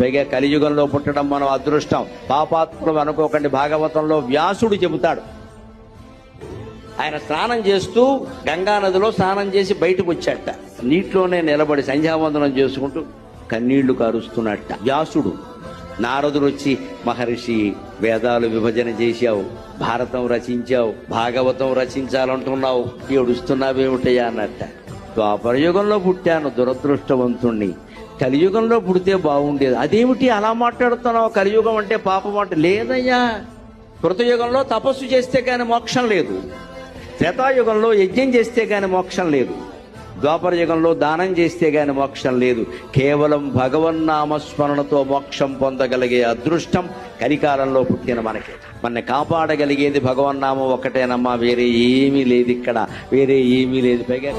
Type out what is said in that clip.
పైగా కలియుగంలో పుట్టడం మనం అదృష్టం. పాపాత్ములు అనుకోకండి. భాగవతంలో వ్యాసుడు చెబుతాడు, ఆయన స్నానం చేస్తూ గంగా నదిలో స్నానం చేసి బయటకు వచ్చాట. నీటిలోనే నిలబడి సంధ్యావందనం చేసుకుంటూ కన్నీళ్లు కారుస్తున్నట్ట. వ్యాసుడు. నారదుడు వచ్చి, మహర్షి వేదాలు విభజన చేశావు, భారతం రచించావు, భాగవతం రచించాలంటున్నావు, ఏడుస్తున్నావేమిటయ్యా అన్నట్ట. ద్వాపరయుగంలో పుట్టాను, దురదృష్టవంతుణ్ణి. కలియుగంలో పుడితే బాగుండేది. అదేమిటి అలా మాట్లాడుతున్నావు? కలియుగం అంటే పాపం అంటే లేదయ్యా. కృతయుగంలో తపస్సు చేస్తే కానీ మోక్షం లేదు, త్రేతాయుగంలో యజ్ఞం చేస్తే కానీ మోక్షం లేదు, ద్వాపర యుగంలో దానం చేస్తే గాని మోక్షం లేదు. కేవలం భగవన్నామస్మరణతో మోక్షం పొందగలిగే అదృష్టం కలికాలంలో పుట్టిన మనకి. మనని కాపాడగలిగేది భగవన్నామం ఒకటేనమ్మా, వేరే ఏమీ లేదు ఇక్కడ, వేరే ఏమీ లేదు. పైగా